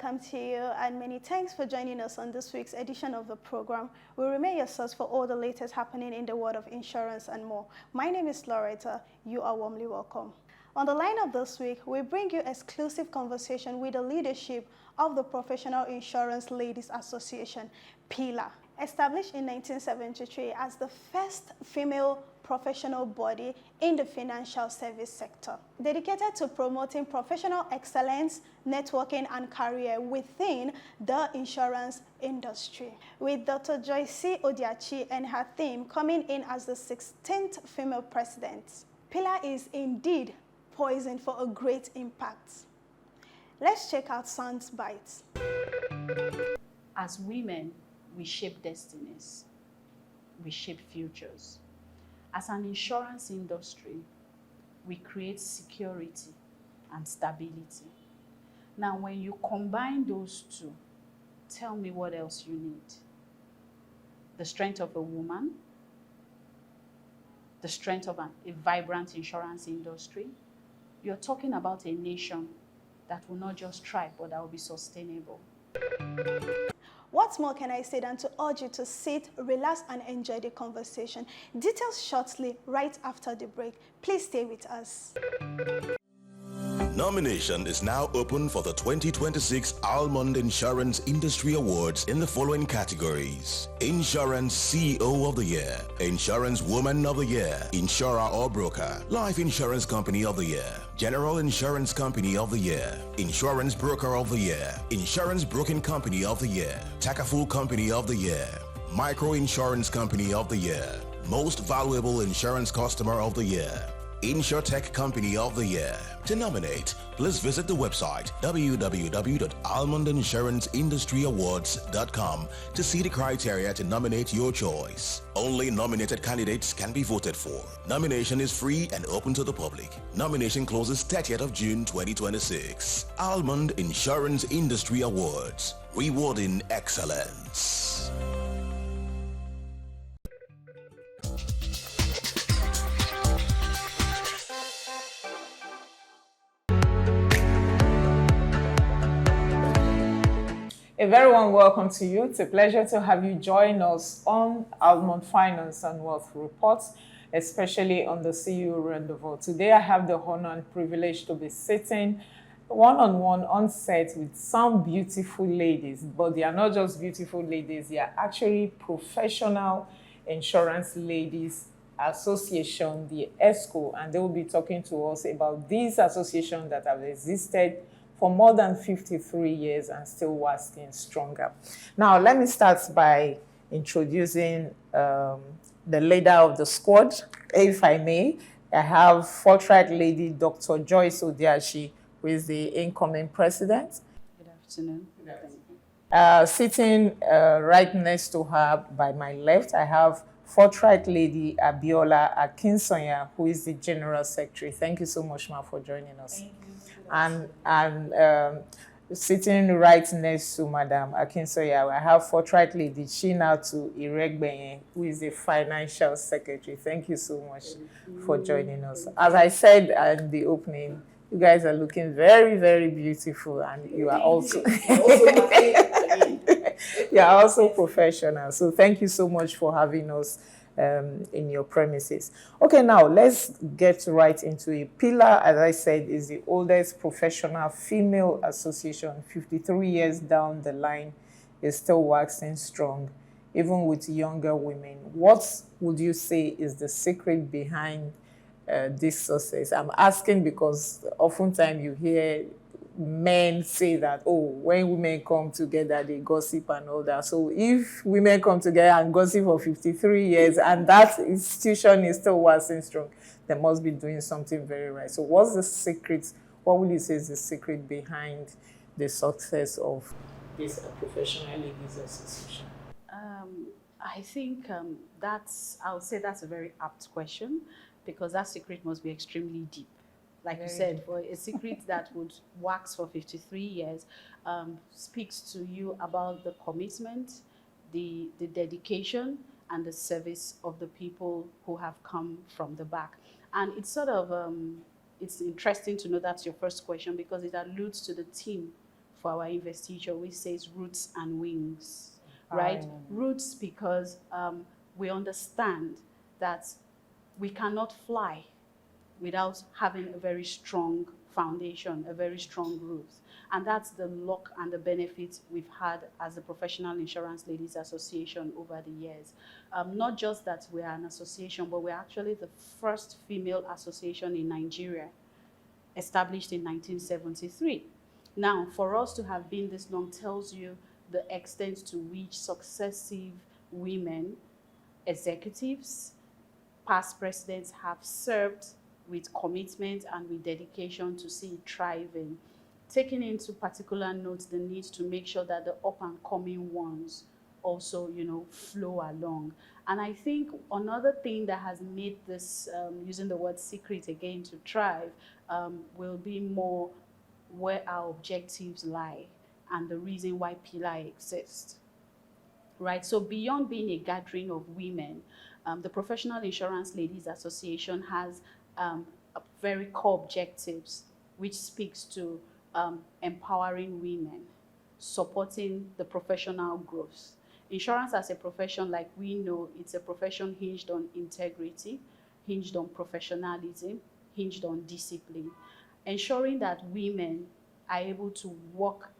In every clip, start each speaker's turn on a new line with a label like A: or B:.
A: welcome to you, and many thanks for joining us on this week's edition of the program. We remain your source for all the latest happening in the world of insurance and more. My name is Loretta. You are warmly welcome. On the lineup this week, we bring you exclusive conversation with the leadership of the Professional Insurance Ladies Association, Pila. Established in 1973 as the first female professional body in the financial service sector, dedicated to promoting professional excellence, networking, and career within the insurance industry. With Dr. Joyce Odiachi and her theme coming in as the 16th female president, Pila is indeed poised for a great impact. Let's check out Sound Bites.
B: As women, we shape destinies, we shape futures. As an insurance industry, we create security and stability. Now, when you combine those two, tell me what else you need. The strength of a woman, the strength of a vibrant insurance industry. You're talking about a nation that will not just thrive, but that will be sustainable.
A: What more can I say than to urge you to sit, relax, and enjoy the conversation? Details shortly, right after the break. Please stay with us.
C: Nomination is now open for the 2026 Almond Insurance Industry Awards in the following categories: Insurance CEO of the Year, Insurance Woman of the Year, Insurer or Broker, Life Insurance Company of the Year, General Insurance Company of the Year, Insurance Broker of the Year, Insurance Broking Company of the Year, Takaful Company of the Year, Micro Insurance Company of the Year, Most Valuable Insurance Customer of the Year, InsurTech Company of the Year. To nominate, please visit the website www.almondinsuranceindustry.awards.com to see the criteria to nominate your choice. Only nominated candidates can be voted for. Nomination is free and open to the public. Nomination closes 30th of June 2026. Almond Insurance Industry Awards, rewarding excellence.
D: A very warm welcome to you. It's a pleasure to have you join us on Almond Finance and Wealth Reports, especially on the CEO Rendezvous. Today I have the honor and privilege to be sitting one-on-one on set with some beautiful ladies, but they are not just beautiful ladies, they are actually Professional Insurance Ladies Association, the ESCO, and they will be talking to us about these associations that have existed for more than 53 years and still waxing stronger. Now, let me start by introducing the leader of the squad, if I may. I have forthright lady, Dr. Joyce Odiachi, who is the incoming president.
B: Good afternoon.
D: Sitting right next to her by my left, I have forthright lady Abiola Akinsanya, who is the general secretary. Thank you so much, ma, for joining us.
B: Thank you.
D: And sitting right next to Madam Akinsoya, I have forthright lady Chinatu Iregbenye, who is the financial secretary. Thank you so much for joining us. As I said in the opening, you guys are looking very, very beautiful, and you are also you are also professional. So thank you so much for having us in your premises. Okay, now let's get right into it. Pila, as I said, is the oldest professional female association. 53 years down the line, is still waxing strong, even with younger women. What would you say is the secret behind this success? I'm asking because oftentimes you hear men say that, oh, when women come together, they gossip and all that. So if women come together and gossip for 53 years and that institution is still waxing strong, they must be doing something very right. So what's the secret? What would you say is the secret behind the success of this Professional Ladies Association?
B: I think I would say that's a very apt question, because that secret must be extremely deep. Like you said, for a secret that would wax for 53 years, speaks to you about the commitment, the dedication, and the service of the people who have come from the back. And it's sort of, it's interesting to know that's your first question, because it alludes to the team for our investiture, which says roots and wings, right? Roots because we understand that we cannot fly without having a very strong foundation, a very strong root. And that's the luck and the benefits we've had as the Professional Insurance Ladies Association over the years. Not just that we are an association, but we're actually the first female association in Nigeria, established in 1973. Now, for us to have been this long tells you the extent to which successive women, executives, past presidents have served with commitment and with dedication to see it thriving, taking into particular note the need to make sure that the up and coming ones also, flow along. And I think another thing that has made this, using the word secret again, to thrive, will be more where our objectives lie and the reason why Pila exists, right? So beyond being a gathering of women, the Professional Insurance Ladies Association has very core objectives, which speaks to empowering women, supporting the professional growth. Insurance as a profession, like we know, it's a profession hinged on integrity, hinged on professionalism, hinged on discipline. Ensuring that women are able to work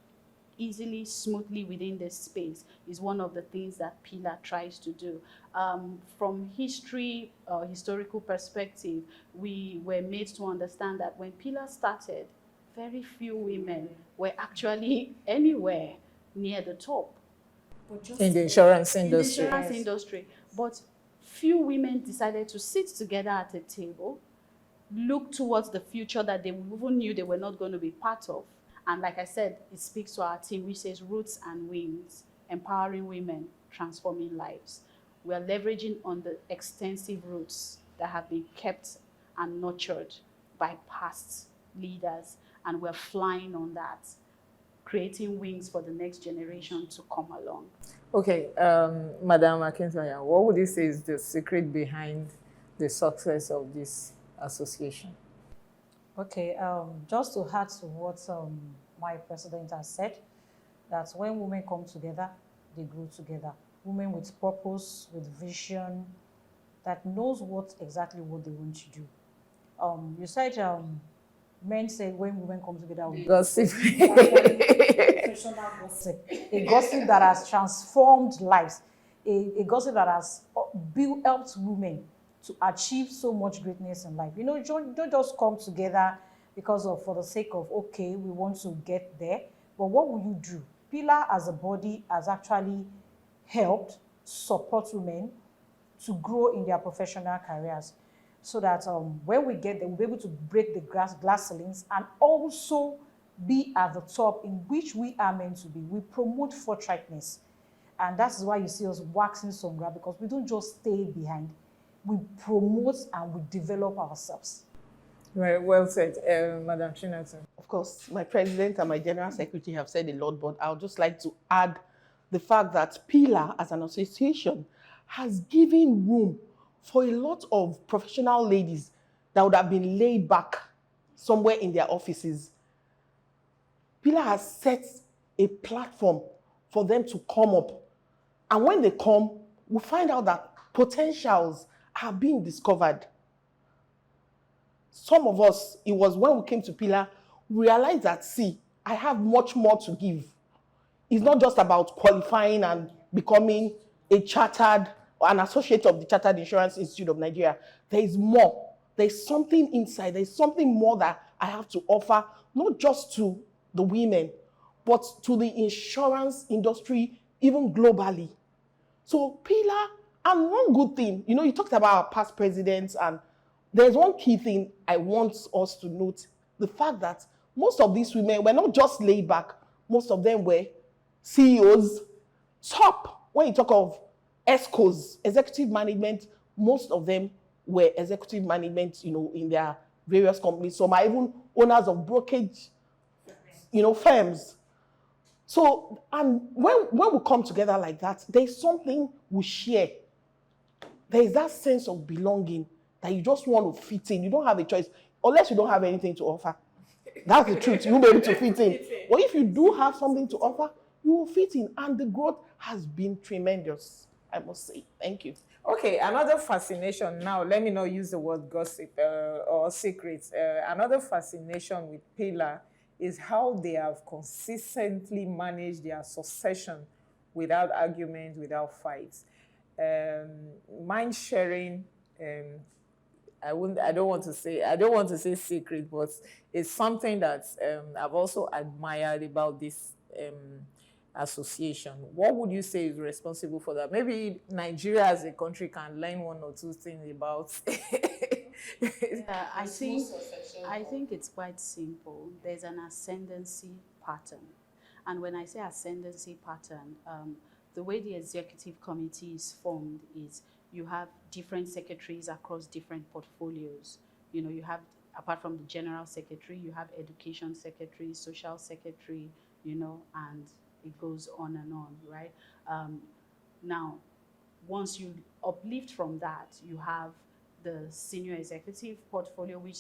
B: easily, smoothly within this space is one of the things that Pila tries to do. From history, historical perspective, we were made to understand that when Pila started, very few women were actually anywhere near the top.
D: In the insurance industry.
B: In the insurance industry. But few women decided to sit together at a table, look towards the future that they even knew they were not going to be part of. And like I said, it speaks to our team, which says roots and wings, empowering women, transforming lives. We are leveraging on the extensive roots that have been kept and nurtured by past leaders, and we're flying on that, creating wings for the next generation to come along.
D: Okay, Madam Akintoya, what would you say is the secret behind the success of this association?
E: Okay, just to add to what my president has said, that when women come together, they grow together. Women with purpose, with vision, that knows exactly what they want to do. You said men say when women come together, we
D: Gossip.
E: professional gossip. A gossip that has transformed lives, a gossip that has helped women to achieve so much greatness in life. You don't just come together for the sake of, okay, we want to get there, but what will you do? Pila as a body has actually helped support women to grow in their professional careers, so that when we get there, we'll be able to break the glass ceilings and also be at the top in which we are meant to be. We promote forthrightness, and that's why you see us waxing some ground, because we don't just stay behind. We promote and we develop ourselves.
D: Right, well said, Madam Chinatu.
F: Of course, my president and my general secretary have said a lot, but I would just like to add the fact that Pila, as an association, has given room for a lot of professional ladies that would have been laid back somewhere in their offices. Pila has set a platform for them to come up. And when they come, we find out that potentials are being discovered. Some of us, it was when we came to Pila, we realized that, see, I have much more to give. It's not just about qualifying and becoming a chartered or an associate of the Chartered Insurance Institute of Nigeria. There is more. There's something inside. There's something more that I have to offer, not just to the women, but to the insurance industry, even globally. So Pila, and one good thing, you talked about our past presidents, and there's one key thing I want us to note, the fact that most of these women were not just laid back, most of them were CEOs, top. When you talk of ESCOs, executive management, most of them were executive management, in their various companies. Some are even owners of brokerage, firms. So, and when we come together like that, there's something we share. There is that sense of belonging that you just want to fit in. You don't have a choice, unless you don't have anything to offer. That's the truth. You won't be able to fit in. But if you do have something to offer, you will fit in. And the growth has been tremendous, I must say. Thank you.
D: Okay, another fascination now, let me not use the word gossip or secrets. Another fascination with Pila is how they have consistently managed their succession without arguments, without fights. Mind sharing, I don't want to say secret, but it's something that I've also admired about this association. What would you say is responsible for that? Maybe Nigeria as a country can learn one or two things about.
B: Yeah, I think it's quite simple. There's an ascendancy pattern. And when I say ascendancy pattern, the way the executive committee is formed is you have different secretaries across different portfolios. You know, you have, apart from the general secretary, you have education secretary, social secretary, you know, and it goes on and on, right? Now, once you uplift from that, you have the senior executive portfolio, which,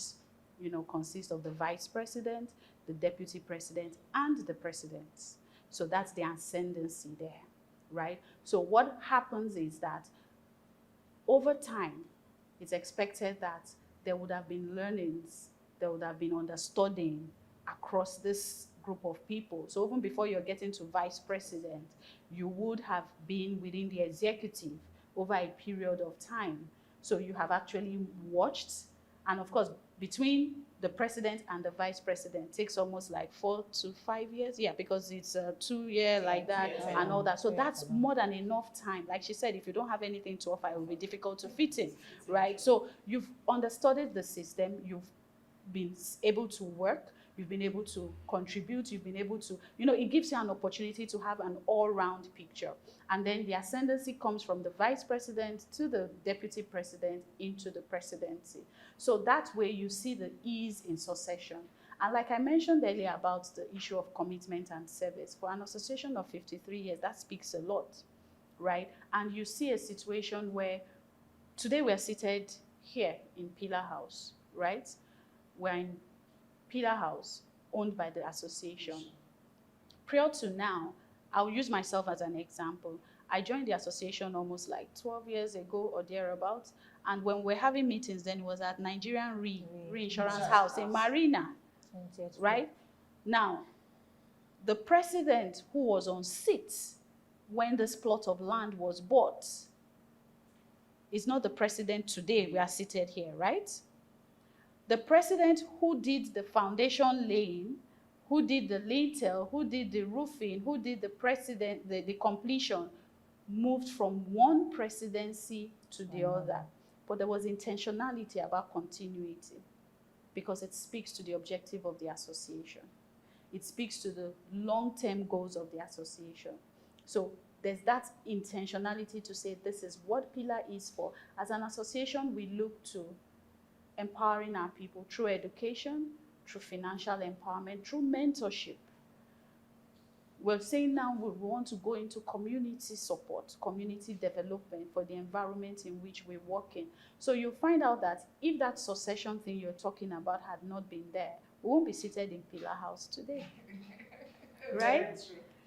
B: you know, consists of the vice president, the deputy president, and the president. So that's the ascendancy there, right? So what happens is that over time, it's expected that there would have been learnings, there would have been understanding across this group of people. So even before you're getting to vice president, you would have been within the executive over a period of time. So you have actually watched, and of course, between the president and the vice president takes almost like 4 to 5 years. Yeah, because it's a 2-year like that and all that. So that's more than enough time. Like she said, if you don't have anything to offer, it will be difficult to fit in, right? So you've understudied the system, you've been able to work, you've been able to contribute, you've been able to, you know, it gives you an opportunity to have an all-round picture. And then the ascendancy comes from the vice president to the deputy president into the presidency. So that way you see the ease in succession. And like I mentioned earlier about the issue of commitment and service, for an association of 53 years, that speaks a lot, right? And you see a situation where today we're seated here in Pila House, right? We're in Pila House, owned by the association. Prior to now, I'll use myself as an example. I joined the association almost like 12 years ago or thereabouts. And when we're having meetings, then it was at Nigerian Reinsurance House in Marina, right? Now, the president who was on seat when this plot of land was bought is not the president today. We are seated here, right? The president who did the foundation laying, who did the lintel, who did the roofing, who did the completion, moved from one presidency to the other. But there was intentionality about continuity because it speaks to the objective of the association. It speaks to the long-term goals of the association. So there's that intentionality to say this is what Pila is for. As an association, we look to empowering our people through education, through financial empowerment, through mentorship. We're saying now we want to go into community support, community development for the environment in which we work in. So you'll find out that if that succession thing you're talking about had not been there, we won't be seated in Pila House today, right?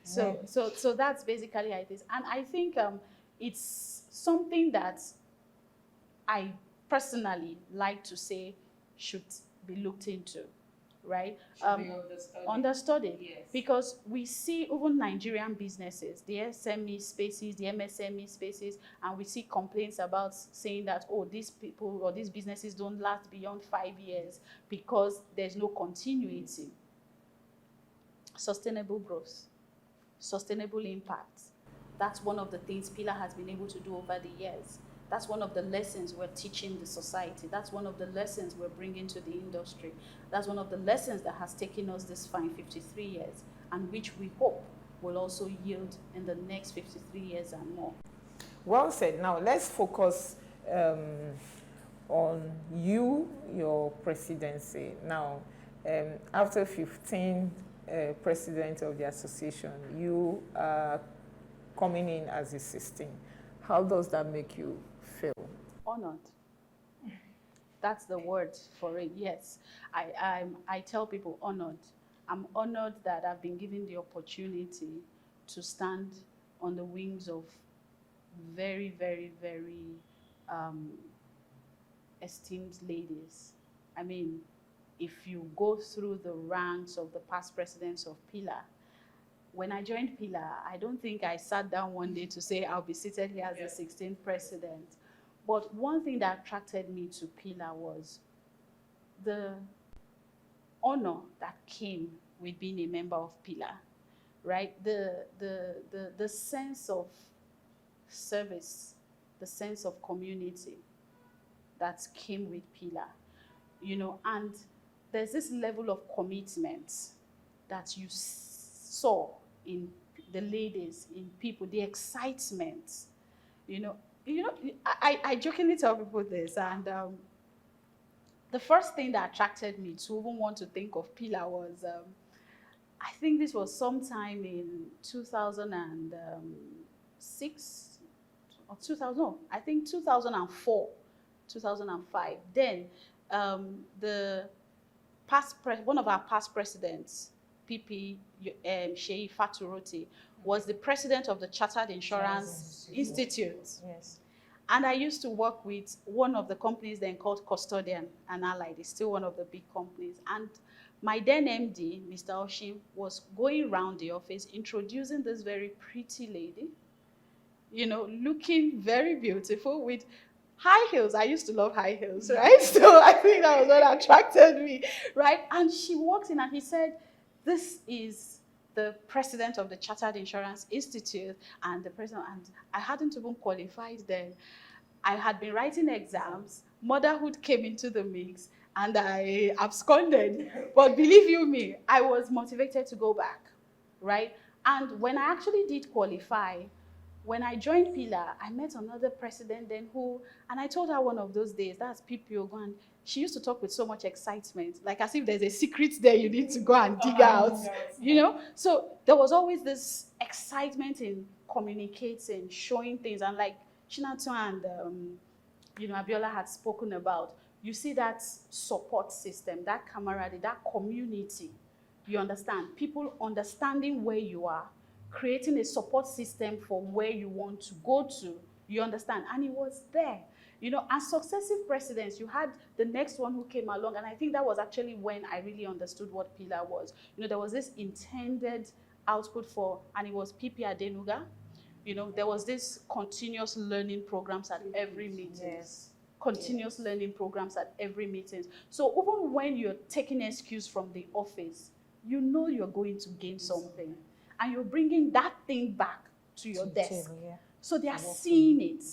B: So that's basically how it is. And I think it's something that I personally like to say should be looked into, right? Understudied. Yes. Because we see even Nigerian businesses, the SME spaces, the MSME spaces, and we see complaints about saying that, oh, these people or these businesses don't last beyond 5 years because there's no continuity. Sustainable growth, sustainable impact. That's one of the things Pila has been able to do over the years. That's one of the lessons we're teaching the society. That's one of the lessons we're bringing to the industry. That's one of the lessons that has taken us this fine 53 years, and which we hope will also yield in the next 53 years and more.
D: Well said. Now let's focus on your presidency. Now, after 15 president of the association, you are coming in as the 16th. How does that make you feel?
B: Honored. That's the word for it. Yes, I tell people honored. I'm honored that I've been given the opportunity to stand on the wings of very, very, very um, esteemed ladies. I mean, if you go through the ranks of the past presidents of Pila, when I joined Pila, I don't think I sat down one day to say I'll be seated here as the 16th president. But one thing that attracted me to Pila was the honor that came with being a member of Pila, right? The sense of service, the sense of community that came with Pila, you know, and there's this level of commitment that you saw in the ladies, in people, the excitement, you know. I jokingly tell people this, and the first thing that attracted me to even want to think of Pila was, I think this was sometime in 2006 or 2000, no, I think 2004, 2005. Then one of our past presidents, PP Sheyi Faturoti, was the president of the Chartered Insurance Institute.
E: Yes.
B: And I used to work with one of the companies then called Custodian and Allied. It's still one of the big companies. And my then MD, Mr. Oshim, was going around the office introducing this very pretty lady, you know, looking very beautiful with high heels. I used to love high heels, right? So I think that was what attracted me, right? And she walked in and he said, this is the president of the Chartered Insurance Institute and the president, and I hadn't even qualified then. I had been writing exams, motherhood came into the mix, and I absconded. But believe you me, I was motivated to go back, right? And when I actually did qualify, when I joined Pila, I met another president then who, and I told her one of those days, that's Pipi Ogun. She used to talk with so much excitement, like as if there's a secret there you need to go and dig out, you know? So there was always this excitement in communicating, showing things, and like Chinatu and you know, Abiola had spoken about, you see that support system, that camaraderie, that community, you understand? People understanding where you are, creating a support system for where you want to go to, you understand? And it was there. You know, as successive presidents, you had the next one who came along, and I think that was actually when I really understood what Pila was. You know, there was this intended output for, and it was PP Adenuga. You know, there was this continuous learning programs at every meeting.
E: Yes.
B: Continuous learning programs at every meeting. So even when you're taking excuse from the office, you know you're going to gain something. And you're bringing that thing back to your desk.
E: Table, yeah.
B: So they are seeing it.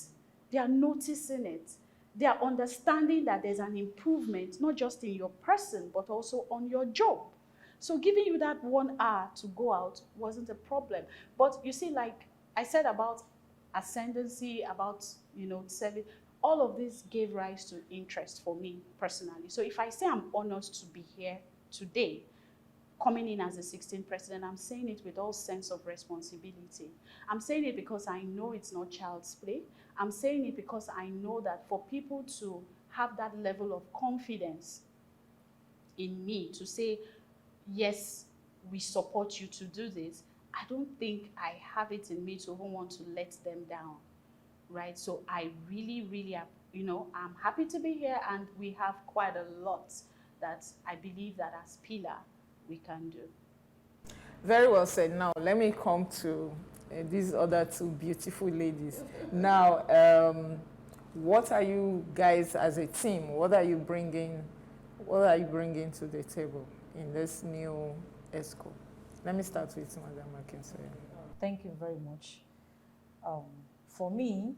B: They are noticing it. They are understanding that there's an improvement, not just in your person, but also on your job. So giving you that 1 hour to go out wasn't a problem. But you see, like I said about ascendancy, about, you know, service, all of this gave rise to interest for me personally. So if I say I'm honored to be here today, coming in as the 16th president, I'm saying it with all sense of responsibility. I'm saying it because I know it's not child's play. I'm saying it because I know that for people to have that level of confidence in me to say, yes, we support you to do this, I don't think I have it in me to even want to let them down, right? So I really, really, you know, I'm happy to be here, and we have quite a lot that I believe that as Pila, we can do.
D: Very well said. Now, let me come to these other two beautiful ladies. Now, what are you guys as a team? What are you bringing to the table in this new ESCO? Let me start with Madam Akinsoye.
E: Thank you very much. For me,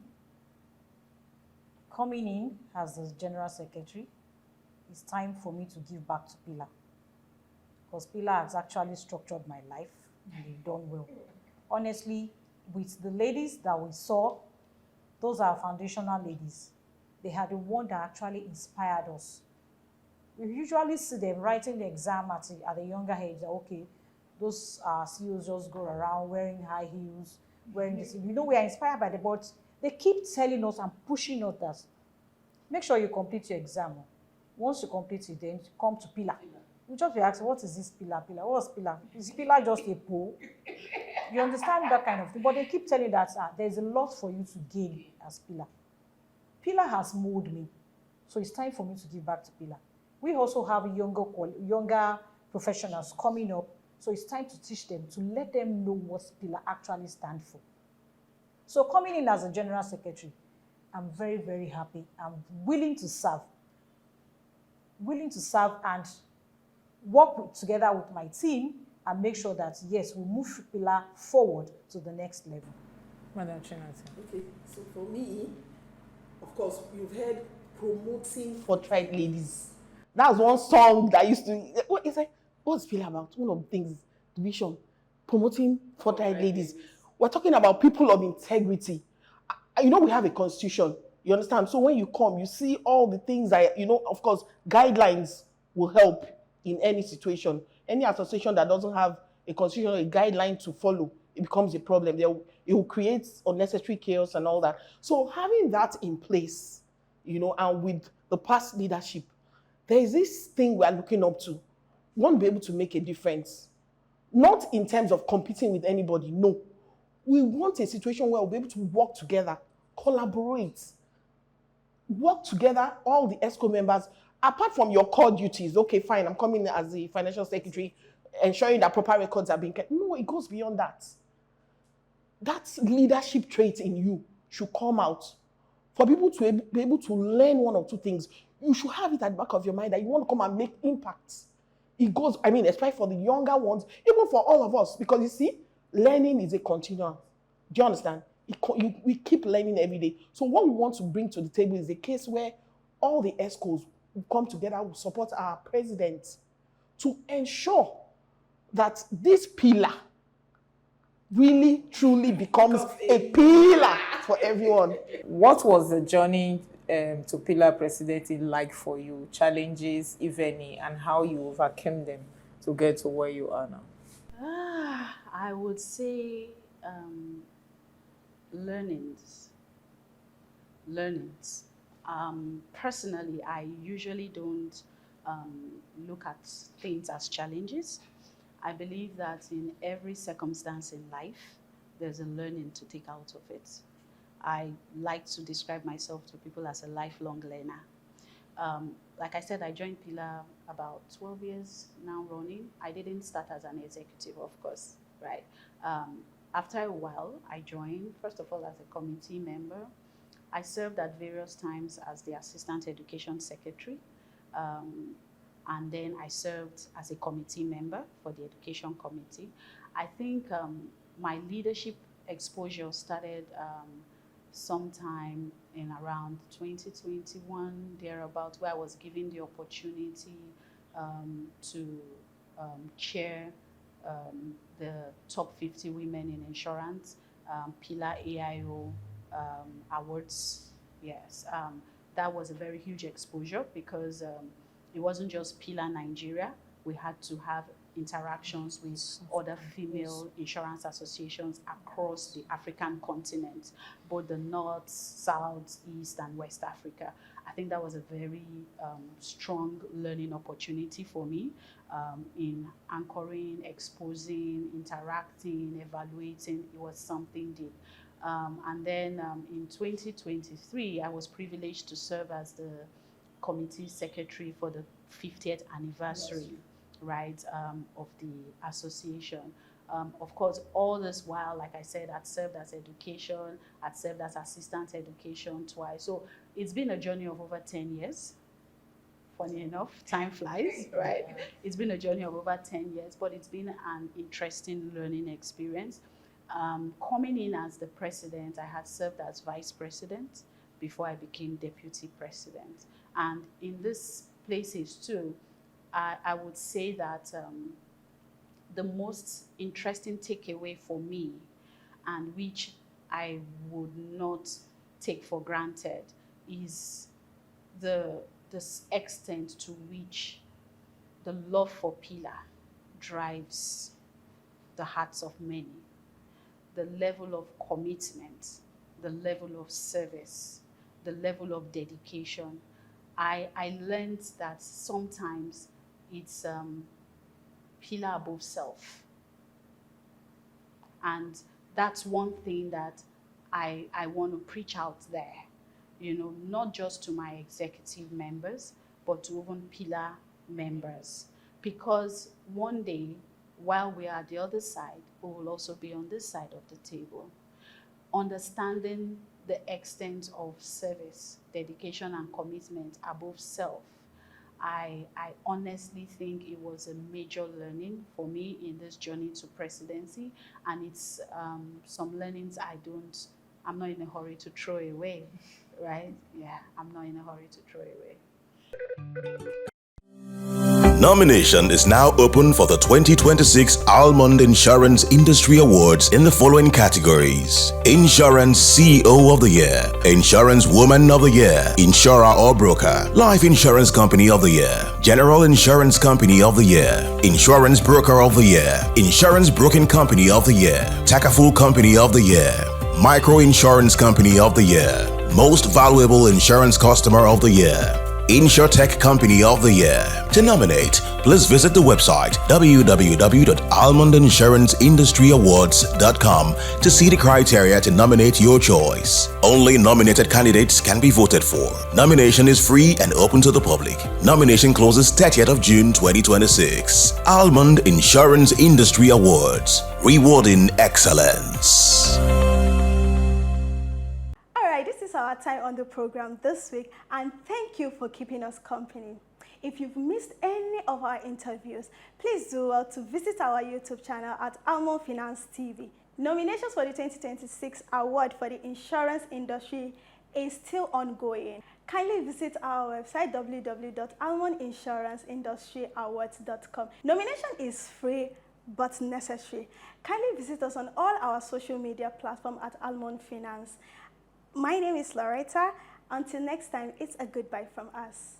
E: coming in as the General Secretary, it's time for me to give back to Pila. Because Pila has actually structured my life, and they've done well. Honestly, with the ladies that we saw, those are foundational ladies. They are the ones that actually inspired us. We usually see them writing the exam at a younger age. Okay, those CEOs just go around wearing high heels, wearing this. You know, we are inspired by them, but they keep telling us and pushing us that make sure you complete your exam. Once you complete it, then you come to Pila. You just be asking, what is this Pila? Pila, what's Pila? Is Pila just a pole? You understand that kind of thing? But they keep telling you that there's a lot for you to gain as Pila. Pila has molded me, so it's time for me to give back to Pila. We also have younger professionals coming up, so it's time to teach them, to let them know what Pila actually stands for. So coming in as a general secretary, I'm very, very happy. I'm willing to serve and work together with my team and make sure that, yes, we move Pila forward to the next level.
D: Madam Chinasa.
F: Okay, so for me, of course, you've heard promoting forthright ladies. That's one song that used to. It's like, what's Pila about? One of the things, the vision, promoting forthright ladies. We're talking about people of integrity. You know, we have a constitution. You understand? So when you come, you see all the things that, you know, of course, guidelines will help in any situation. Any association that doesn't have a constitution, a guideline to follow, it becomes a problem. It will create unnecessary chaos and all that. So having that in place, you know, and with the past leadership, there is this thing we are looking up to. We want to be able to make a difference. Not in terms of competing with anybody, no. We want a situation where we'll be able to work together, collaborate, work together, all the ESCO members, apart from your core duties. Okay, fine, I'm coming as the financial secretary, ensuring that proper records are being kept. No, it goes beyond that. That leadership trait in you should come out. For people to be able to learn one or two things, you should have it at the back of your mind that you want to come and make impact. It goes, I mean, especially for the younger ones, even for all of us, because you see, learning is a continuum. Do you understand? We keep learning every day. So what we want to bring to the table is a case where all the ESCOs will come together, will support our president to ensure that this pillar really, truly becomes a pillar for everyone.
D: What was the journey to Pila presidency like for you? Challenges, if any, and how you overcame them to get to where you are now?
B: I would say learnings. Personally, I usually don't look at things as challenges. I believe that in every circumstance in life, there's a learning to take out of it. I like to describe myself to people as a lifelong learner. Like I said, I joined Pila about 12 years now running. I didn't start as an executive, of course, right? After a while, I joined, first of all, as a committee member. I served at various times as the Assistant Education Secretary. And then I served as a committee member for the Education Committee. I think my leadership exposure started sometime in around 2021, thereabout, where I was given the opportunity to chair the top 50 women in insurance, Pila AIO awards. Yes, that was a very huge exposure because it wasn't just Pila Nigeria. We had to have interactions with other female insurance associations across the African continent, both the North, South, East, and West Africa. I think that was a very strong learning opportunity for me in anchoring, exposing, interacting, evaluating. It was something deep. And then in 2023, I was privileged to serve as the committee secretary for the 50th anniversary, right, of the association. Of course, all this while, like I said, I'd served as education, I'd served as assistant education twice. So it's been a journey of over 10 years. Funny enough, time flies, right? It's been a journey of over 10 years, but it's been an interesting learning experience. Coming in as the president, I had served as vice president before I became deputy president. And in these places too, I would say that the most interesting takeaway for me, and which I would not take for granted, is this extent to which the love for Pila drives the hearts of many. The level of commitment, the level of service, the level of dedication. I learned that sometimes it's Pila above self. And that's one thing that I want to preach out there, not just to my executive members, but to even Pila members. Because one day, while we are at the other side, we will also be on this side of the table. Understanding the extent of service, dedication, and commitment above self, I honestly think it was a major learning for me in this journey to presidency, and it's some learnings I'm not in a hurry to throw away, right? Yeah, I'm not in a hurry to throw away.
C: Nomination is now open for the 2026 Almond Insurance Industry Awards in the following categories: Insurance CEO of the Year, Insurance Woman of the Year, Insurer or Broker, Life Insurance Company of the Year, General Insurance Company of the Year, Insurance Broker of the Year, Insurance Broking Company of the Year, Takaful Company of the Year, Micro Insurance Company of the Year, Most Valuable Insurance Customer of the Year, InsurTech Company of the Year. To nominate, please visit the website www.almondinsuranceindustry.awards.com to see the criteria to nominate your choice. Only nominated candidates can be voted for. Nomination is free and open to the public. Nomination closes 30th of June 2026. Almond Insurance Industry Awards, rewarding excellence.
A: This is our time on the program this week, and thank you for keeping us company. If you've missed any of our interviews, please do well to visit our YouTube channel at Almond Finance TV. Nominations for the 2026 award for the insurance industry is still ongoing. Kindly visit our website www.almondinsuranceindustry.awards.com. Nomination is free but necessary. Kindly visit us on all our social media platforms at Almond Finance. My name is Loretta. Until next time, it's a goodbye from us.